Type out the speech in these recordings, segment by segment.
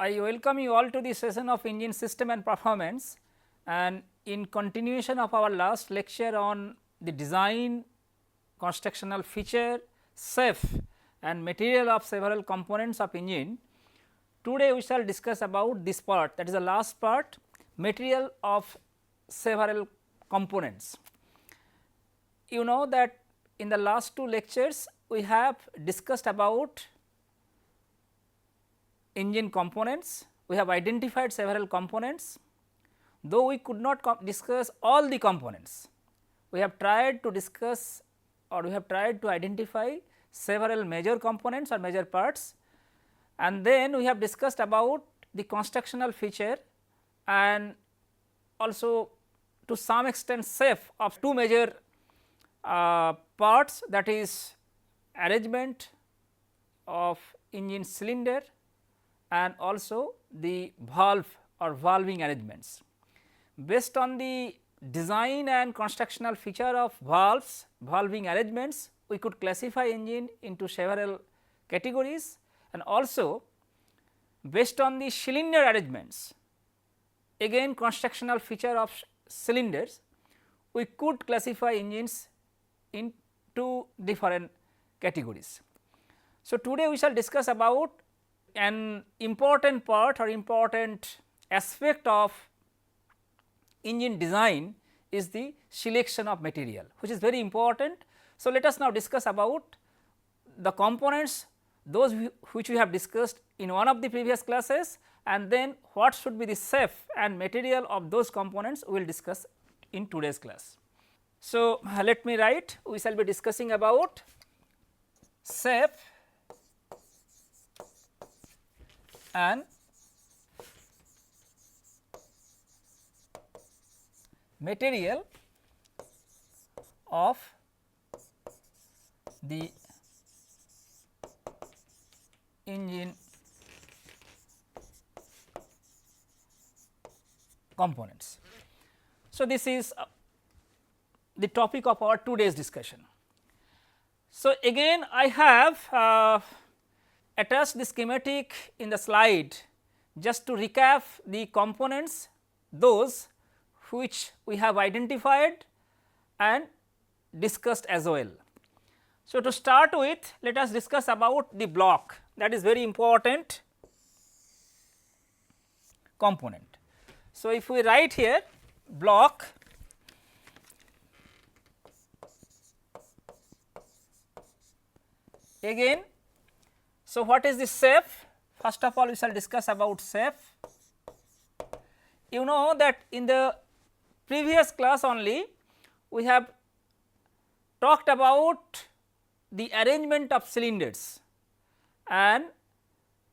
I welcome you all to the session of engine system and performance, and in continuation of our last lecture on the design, constructional feature, shape and material of several components of engine. Today we shall discuss about this part, that is the last part, material of several components. You know that in the last two lectures we have discussed about engine components, we have identified several components, though we could not discuss all the components. We have tried to discuss or we have tried to identify several major components or major parts, and then we have discussed about the constructional feature and also to some extent shape of two major parts, that is arrangement of engine cylinder and also the valve or valving arrangements. Based on the design and constructional feature of valves, valving arrangements, we could classify engine into several categories, and also based on the cylinder arrangements, again constructional feature of cylinders, we could classify engines into different categories. So, today we shall discuss about an important part or important aspect of engine design is the selection of material, which is very important. So, let us now discuss about the components, those which we have discussed in one of the previous classes, and then what should be the shape and material of those components we will discuss in today's class. So, let me write, we shall be discussing about shape and material of the engine components. So, this is the topic of our today's discussion. So, again I have attached the schematic in the slide just to recap the components, those which we have identified and discussed as well. So, to start with, let us discuss about the block, that is very important component. So, if we write here block, again, so what is the shape? First of all, we shall discuss about shape. You know that in the previous class only we have talked about the arrangement of cylinders, and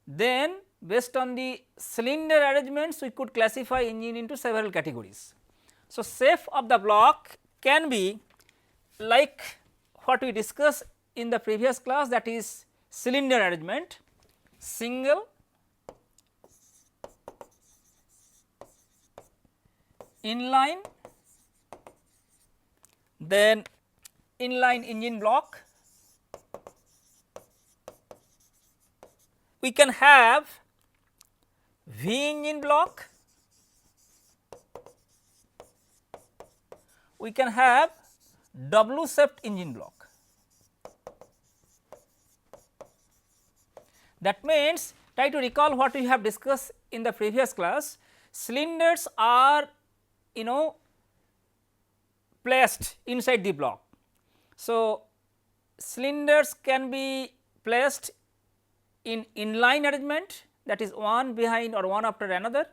then based on the cylinder arrangements we could classify engine into several categories. So, shape of the block can be like what we discussed in the previous class, that is cylinder arrangement, single, inline, then inline engine block. We can have V engine block, we can have W shaped engine block. That means, try to recall what we have discussed in the previous class. Cylinders are placed inside the block. So, cylinders can be placed in inline arrangement, that is one behind or one after another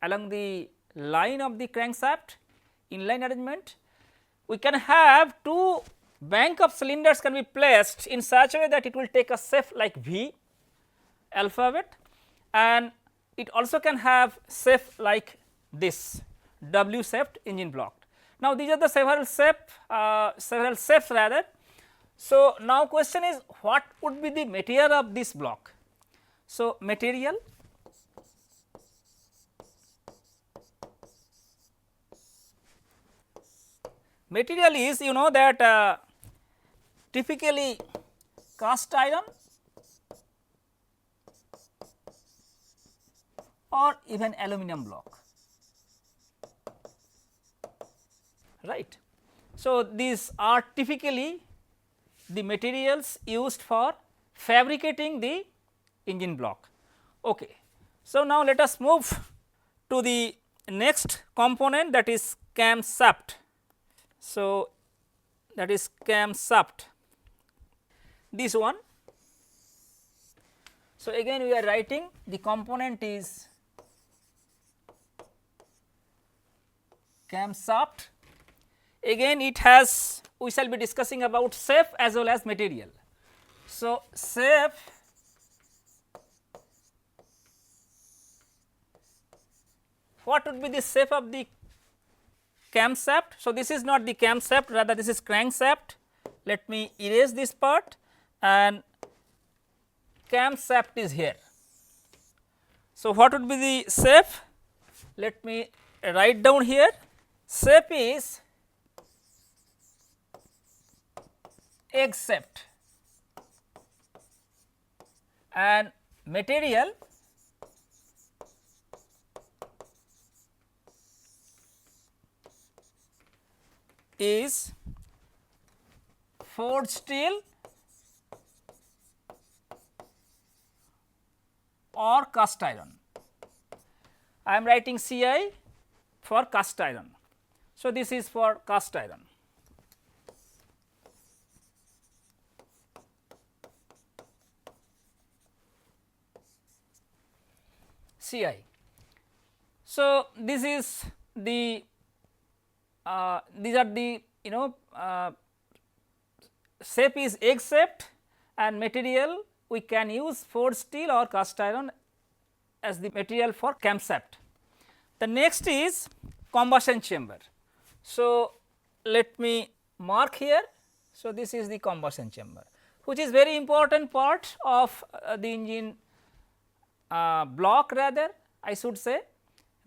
along the line of the crankshaft, inline arrangement. We can have two bank of cylinders can be placed in such a way that it will take a shape like V alphabet, and it also can have shape like this W shaped engine block. Now, these are the several shapes rather. So, now question is what would be the material of this block. So, material is that typically cast iron or even aluminum block, right. So, these are typically the materials used for fabricating the engine block. Okay. So, now let us move to the next component, that is camshaft. So, that is camshaft, this one. So, again we are writing the component is camshaft. Again it has, we shall be discussing about shape as well as material. So, shape what would be the shape of the camshaft? So, this is not the camshaft, rather this is crankshaft. Let me erase this part and camshaft is here. So, what would be the shape? Let me write down here. Shape is egg shaped and material is forged steel or cast iron. I am writing Ci for cast iron. So, this is for cast iron. Ci. So, this is the these are the shape is egg shaped and material we can use forged steel or cast iron as the material for camshaft. The next is combustion chamber. So, let me mark here. So, this is the combustion chamber, which is very important part of the engine block, rather I should say,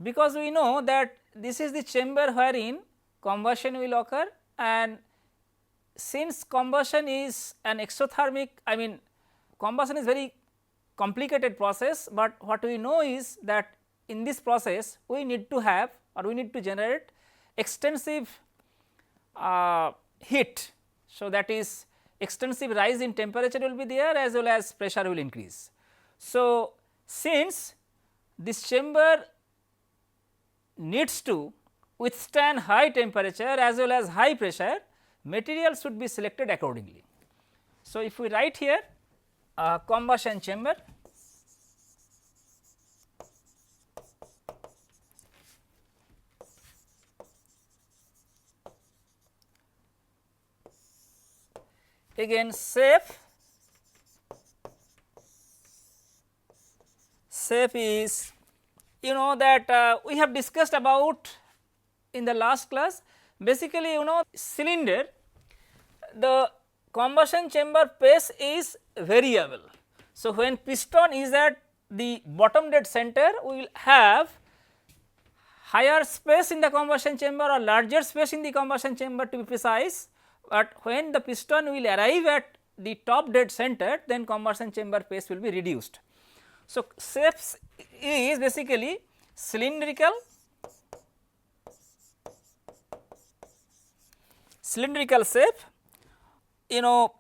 because we know that this is the chamber wherein combustion will occur, and since combustion is an exothermic, I mean combustion is very complicated process, but what we know is that in this process we need to have or we need to generate extensive heat. So, that is extensive rise in temperature will be there as well as pressure will increase. So, since this chamber needs to withstand high temperature as well as high pressure, material should be selected accordingly. So, if we write here combustion chamber, again shape is, you know that we have discussed about in the last class. Basically, you know, cylinder, the combustion chamber pace is variable. So, when piston is at the bottom dead center, we will have higher space in the combustion chamber or larger space in the combustion chamber to be precise, but when the piston will arrive at the top dead center, then combustion chamber pace will be reduced. So, shapes is basically cylindrical shape, you know,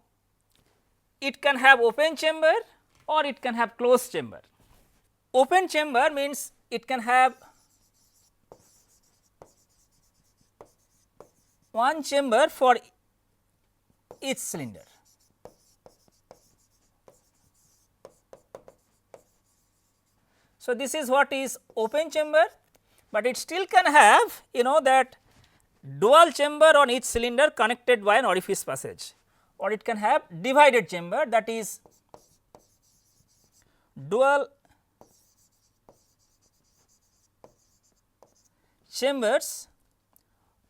it can have open chamber or it can have closed chamber. Open chamber means it can have one chamber for each cylinder. So, this is what is open chamber, but it still can have, you know, that dual chamber on each cylinder connected by an orifice passage, or it can have divided chamber, that is dual chambers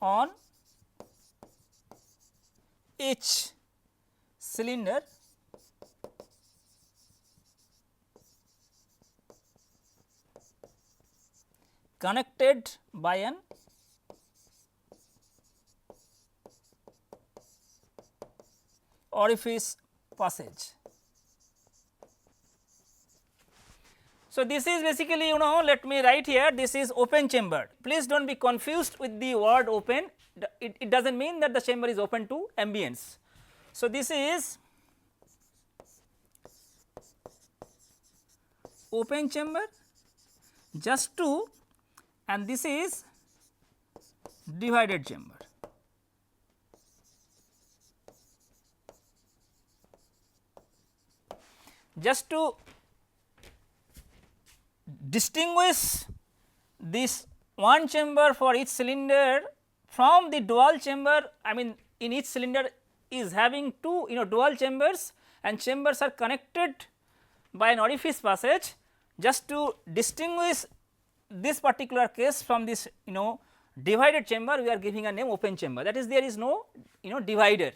on each cylinder connected by an orifice passage. So, this is basically, you know, let me write here, this is open chamber. Please do not be confused with the word open, it does not mean that the chamber is open to ambience. So, this is open chamber just to, and this is divided chamber. Just to distinguish this one chamber for each cylinder from the dual chamber, I mean in each cylinder is having two, you know, dual chambers, and chambers are connected by an orifice passage. Just to distinguish this particular case from this, you know, divided chamber, we are giving a name open chamber, that is there is no, you know, divider.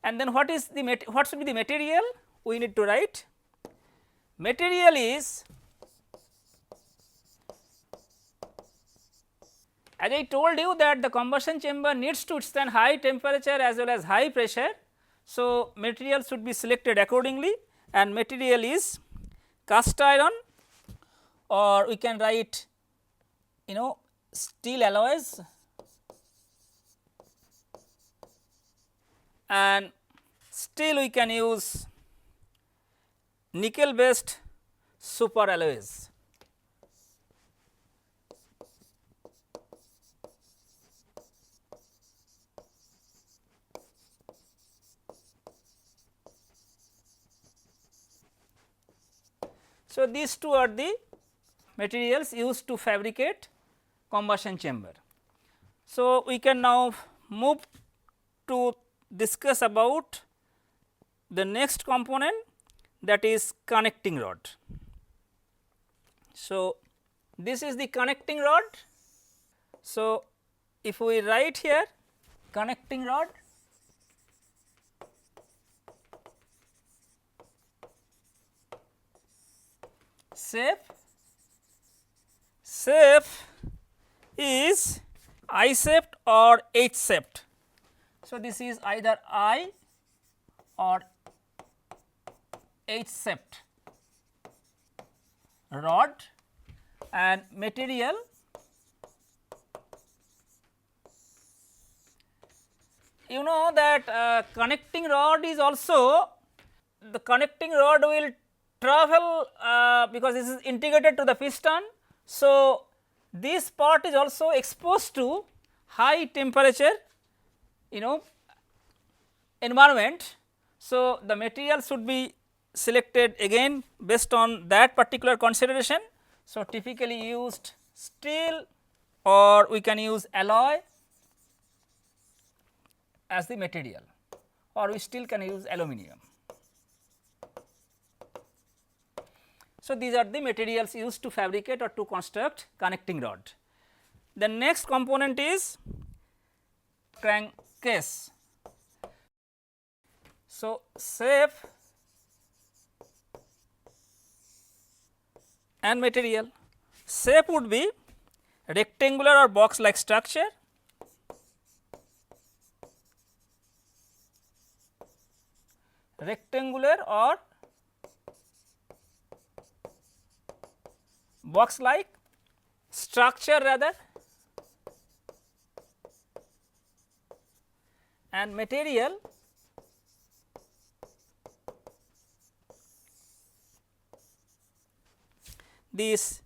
And then what is the what should be the material? We need to write material is, as I told you that the combustion chamber needs to withstand high temperature as well as high pressure. So, material should be selected accordingly, and material is cast iron, or we can write, you know, steel alloys, and still we can use nickel based super alloys. So, these two are the materials used to fabricate combustion chamber. So, we can now move to discuss about the next component, that is connecting rod. So, this is the connecting rod. So, if we write here connecting rod, shape is I shaped or H shaped. So, this is either I or H shaped rod, and material you know that connecting rod is also, the connecting rod will travel because this is integrated to the piston. So, this part is also exposed to high temperature, you know, environment. So, the material should be selected again based on that particular consideration. So, typically used steel, or we can use alloy as the material, or we still can use aluminum. So, these are the materials used to fabricate or to construct connecting rod. The next component is crankcase. So, shape and material. Shape would be rectangular or box like structure, rectangular or box like structure rather, and material this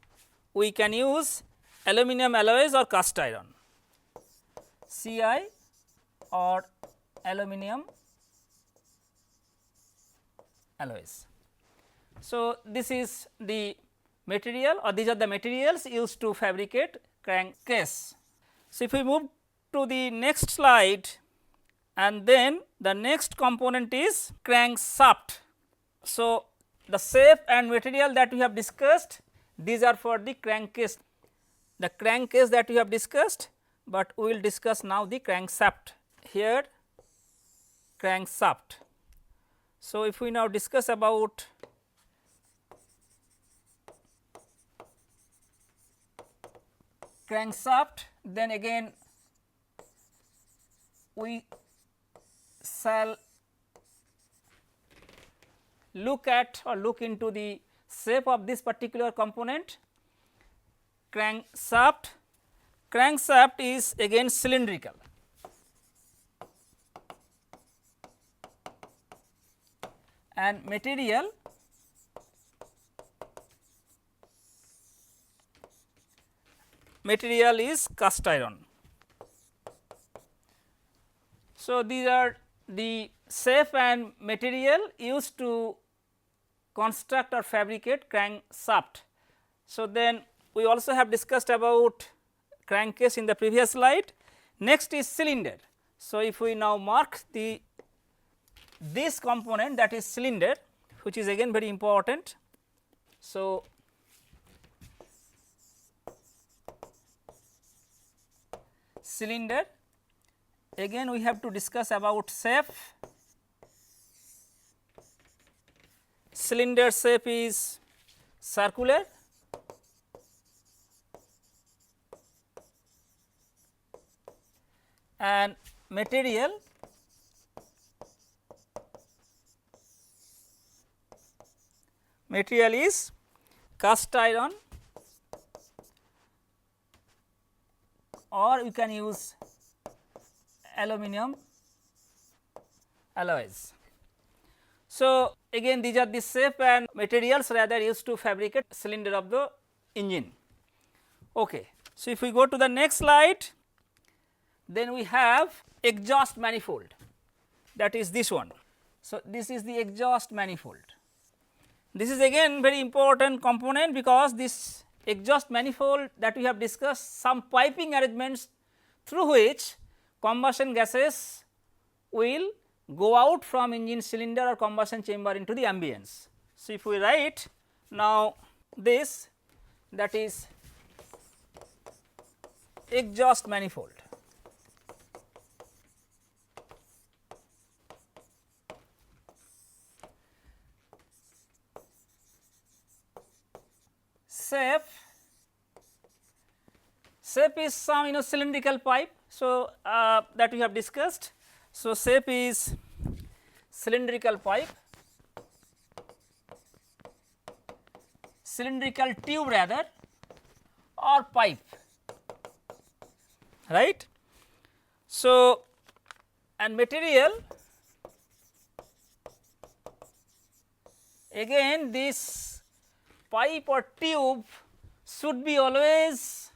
we can use aluminum alloys or cast iron, Ci or aluminum alloys. So, this is the material, or these are the materials used to fabricate crankcase. So, if we move to the next slide, and then the next component is crankshaft. So, the shape and material that we have discussed, these are for the crankcase, the crankcase that we have discussed, but we will discuss now the crankshaft here, crankshaft. So, if we now discuss about crankshaft, then again we shall look at or look into the shape of this particular component, crankshaft. Crankshaft is again cylindrical, and material is cast iron. So, these are the shape and material used to construct or fabricate crankshaft. So, then we also have discussed about crankcase in the previous slide. Next is cylinder. So, if we now mark this component, that is cylinder, which is again very important. So, cylinder, again we have to discuss about shape. Cylinder shape is circular, and material is cast iron, or you can use aluminum alloys. So, again these are the shape and materials rather used to fabricate cylinder of the engine. Okay. So, if we go to the next slide, then we have exhaust manifold, that is this one. So, this is the exhaust manifold. This is again very important component, because this exhaust manifold that we have discussed, some piping arrangements through which combustion gases will go out from engine cylinder or combustion chamber into the ambience. So, if we write now this, that is exhaust manifold. Shape is some cylindrical pipe. So, that we have discussed. So, shape is cylindrical pipe, cylindrical tube rather, or pipe, right. So, and material, again this pipe or tube should be always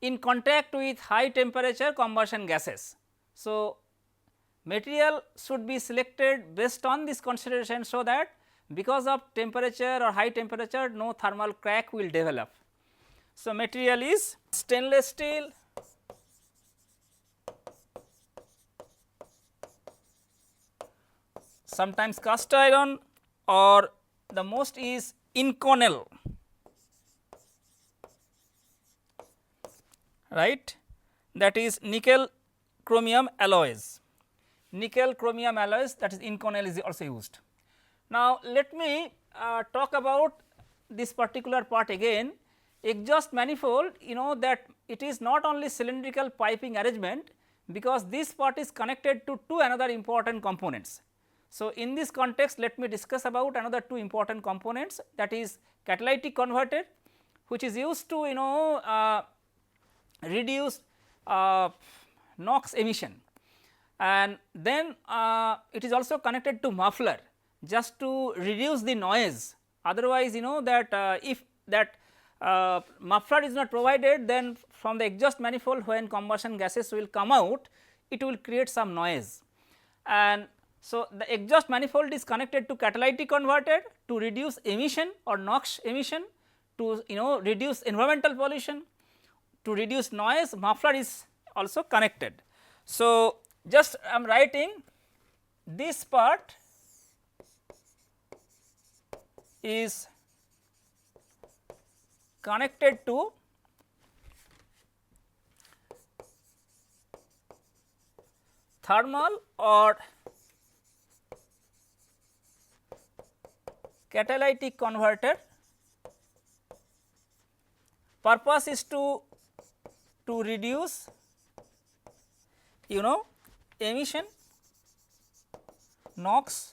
in contact with high temperature combustion gases. So, material should be selected based on this consideration, so that because of temperature or high temperature no thermal crack will develop. So, material is stainless steel, sometimes cast iron, or the most is Inconel, right, that is nickel chromium alloys. Nickel chromium alloys, that is Inconel, is also used. Now, let me talk about this particular part again. Exhaust manifold, that it is not only cylindrical piping arrangement, because this part is connected to two another important components. So, in this context, let me discuss about another two important components, that is catalytic converter, which is used to reduce NOx emission, and then it is also connected to muffler just to reduce the noise. Otherwise, that if that muffler is not provided, then from the exhaust manifold when combustion gases will come out, it will create some noise. And so, the exhaust manifold is connected to catalytic converter to reduce emission or NOx emission, to reduce environmental pollution, to reduce noise. Muffler is also connected. So, just I am writing this part is connected to thermal or catalytic converter. Purpose is to reduce emission, NOx,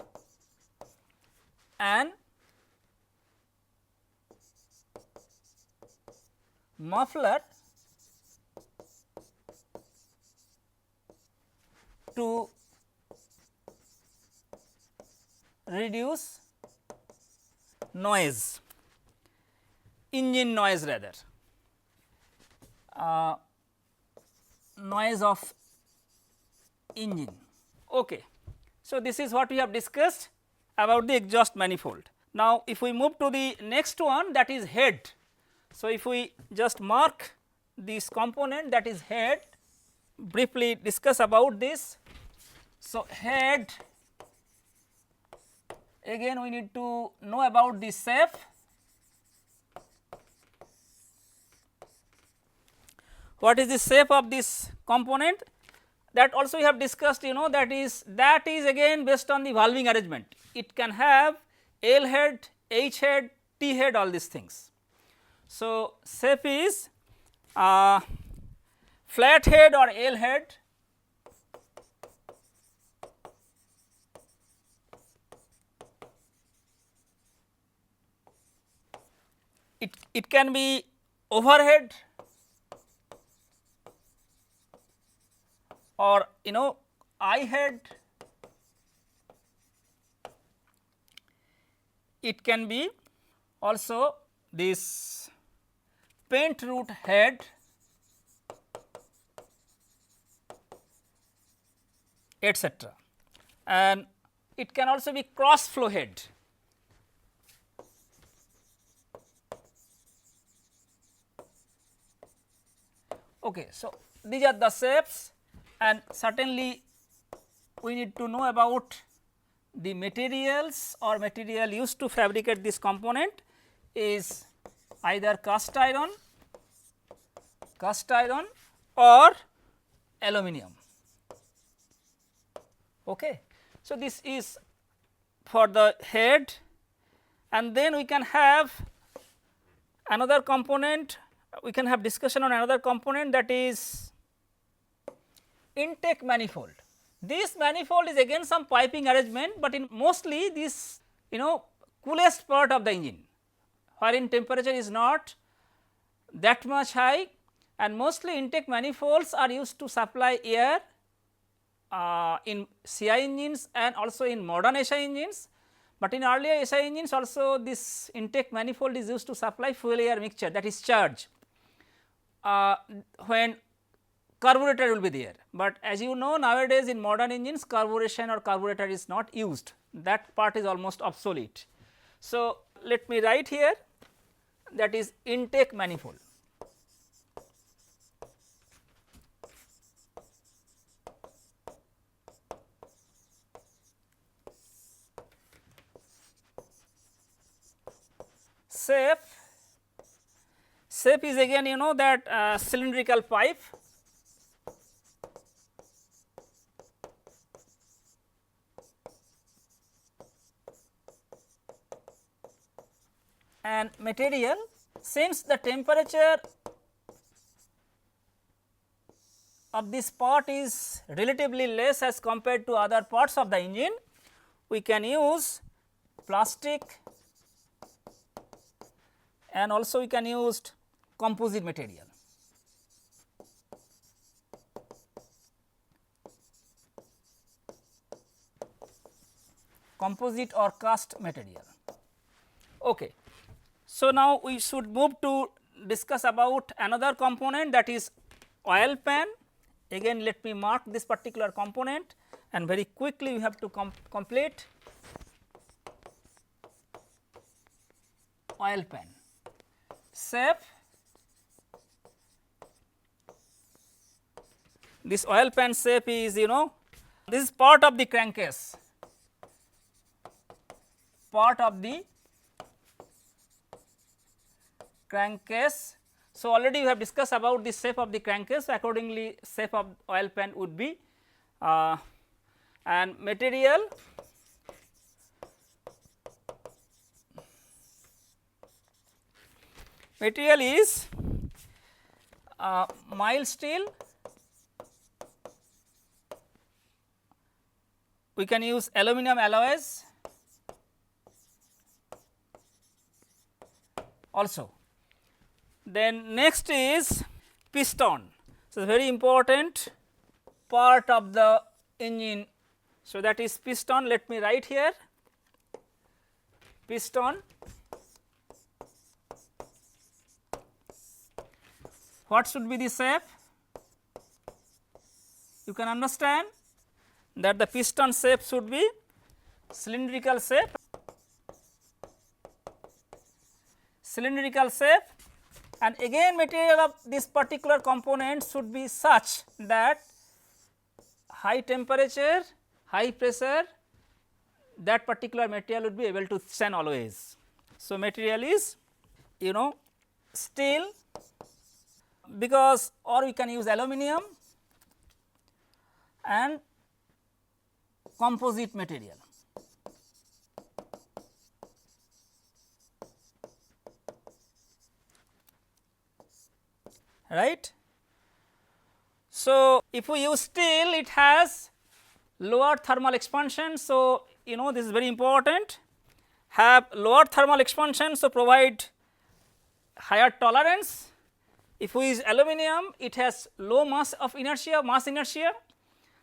and muffler to reduce noise, engine noise rather, noise of engine. Okay. So, this is what we have discussed about the exhaust manifold. Now, if we move to the next one, that is head. So, if we just mark this component, that is head, briefly discuss about this. So, head, again we need to know about the shape. What is the shape of this component? That also we have discussed, that is again based on the valving arrangement. It can have L head, H head, T head, all these things. So, shape is flat head or L head, it can be overhead or I head, it can be also this paint root head, etc., and it can also be cross flow head. Okay, so these are the shapes, and certainly we need to know about the materials or material used to fabricate this component is either cast iron or aluminum. Okay. So, this is for the head, and then we can have another component, we can have discussion on another component, that is intake manifold. This manifold is again some piping arrangement, but in mostly this coolest part of the engine, wherein temperature is not that much high, and mostly intake manifolds are used to supply air in CI engines and also in modern SI engines, but in earlier SI engines also this intake manifold is used to supply fuel air mixture, that is charge, when carburetor will be there. But as you know, nowadays in modern engines carburation or carburetor is not used, that part is almost obsolete. So, let me write here, that is intake manifold. Shape is again that cylindrical pipe, and material, since the temperature of this part is relatively less as compared to other parts of the engine, we can use plastic and also we can use composite material. Composite or cast material. Okay. So, now we should move to discuss about another component, that is oil pan. Again let me mark this particular component, and very quickly we have to complete oil pan. Shape, this oil pan shape is this is part of the crankcase, So, already we have discussed about the shape of the crankcase, accordingly shape of oil pan would be and material is mild steel, we can use aluminum alloys also. Then next is piston. So, very important part of the engine. So, that is piston. Let me write here piston. What should be the shape? You can understand that the piston shape should be cylindrical shape, and again material of this particular component should be such that high temperature, high pressure, that particular material would be able to stand always. So, material is steel, because or we can use aluminum and composite material. Right. So, if we use steel, it has lower thermal expansion. So, this is very important, have lower thermal expansion. So, provide higher tolerance. If we use aluminum, it has low mass of inertia,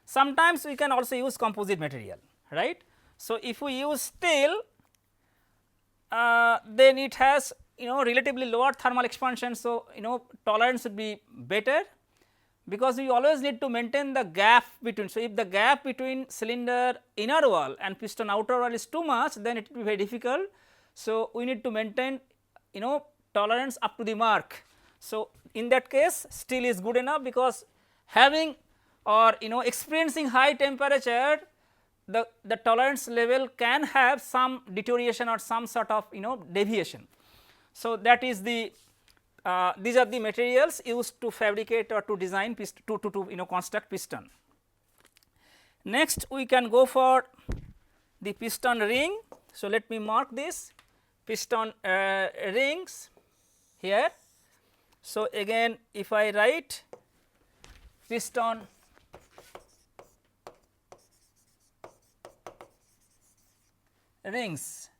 Sometimes we can also use composite material, right. So, if we use steel, then it has relatively lower thermal expansion. So, tolerance would be better, because we always need to maintain the gap between. So, if the gap between cylinder inner wall and piston outer wall is too much, then it will be very difficult. So, we need to maintain tolerance up to the mark. So, in that case steel is good enough, because having or experiencing high temperature, the tolerance level can have some deterioration or some sort of deviation. So, that is the these are the materials used to fabricate or to design to construct piston. Next we can go for the piston ring. So, let me mark this piston rings here. So, again if I write piston rings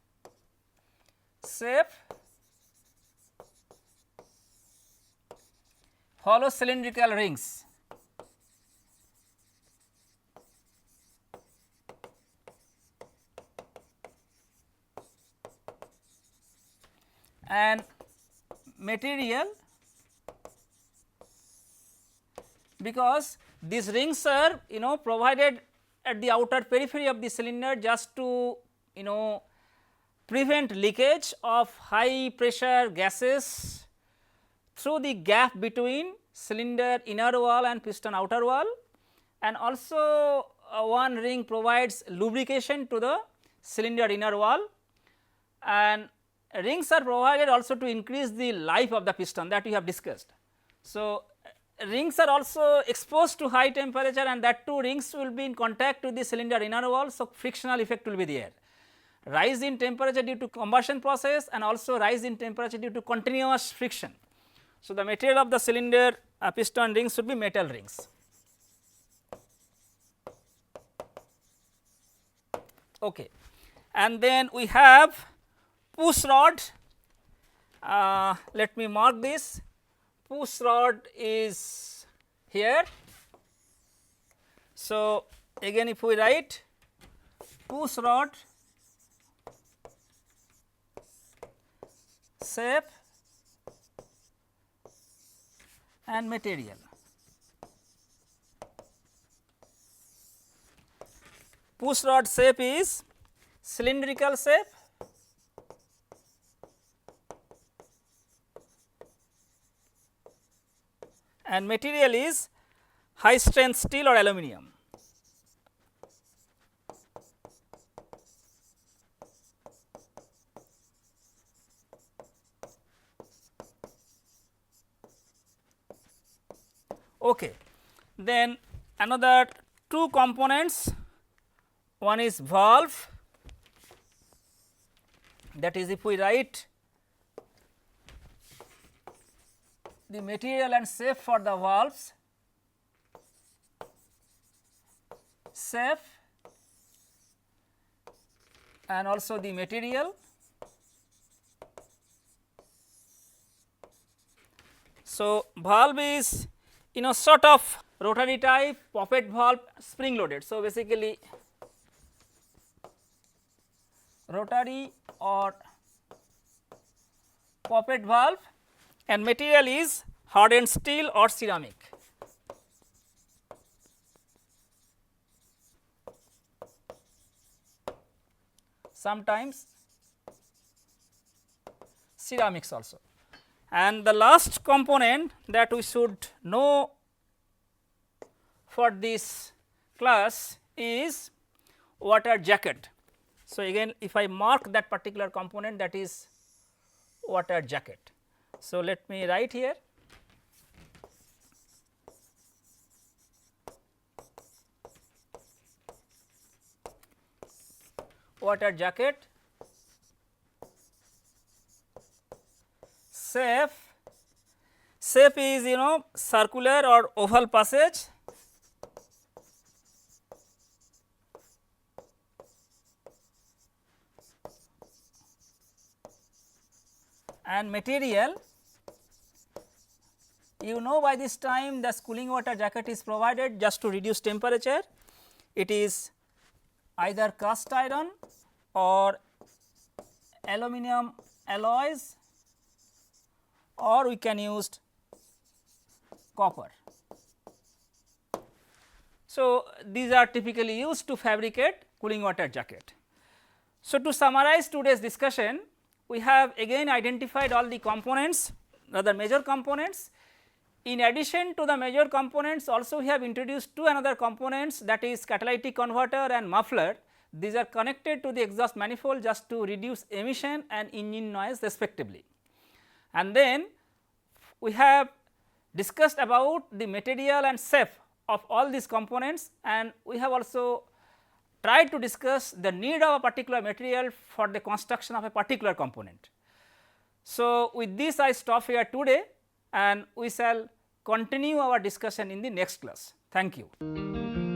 shape, hollow cylindrical rings, and material, because these rings are provided at the outer periphery of the cylinder just to prevent leakage of high pressure gases through the gap between cylinder inner wall and piston outer wall, and also one ring provides lubrication to the cylinder inner wall, and rings are provided also to increase the life of the piston, that we have discussed. So, rings are also exposed to high temperature, and that too rings will be in contact with the cylinder inner wall. So, frictional effect will be there, rise in temperature due to combustion process, and also rise in temperature due to continuous friction. So, the material of the cylinder piston rings should be metal rings. Okay. And then we have push rod. Let me mark this. Push rod is here. So, again if we write push rod shape and material. Push rod shape is cylindrical shape, and material is high strength steel or aluminum. Okay. Then another two components, one is valve, that is if we write the material and shape for the valves, shape and also the material, So, valve is sort of rotary type poppet valve spring loaded. So, basically rotary or poppet valve and material is hardened steel or ceramic. Sometimes ceramics also. And the last component that we should know for this class is water jacket. So, again if I mark that particular component, that is water jacket. So, let me write here water jacket, shape is circular or oval passage, and material, by this time the cooling water jacket is provided just to reduce temperature. It is either cast iron or aluminum alloys, or we can use copper. So, these are typically used to fabricate cooling water jacket. So, to summarize today's discussion, we have again identified all the components, rather major components. In addition to the major components, also we have introduced two another components, that is catalytic converter and muffler. These are connected to the exhaust manifold just to reduce emission and engine noise respectively. And then we have discussed about the material and shape of all these components, and we have also tried to discuss the need of a particular material for the construction of a particular component. So, with this I stop here today, and we shall continue our discussion in the next class. Thank you.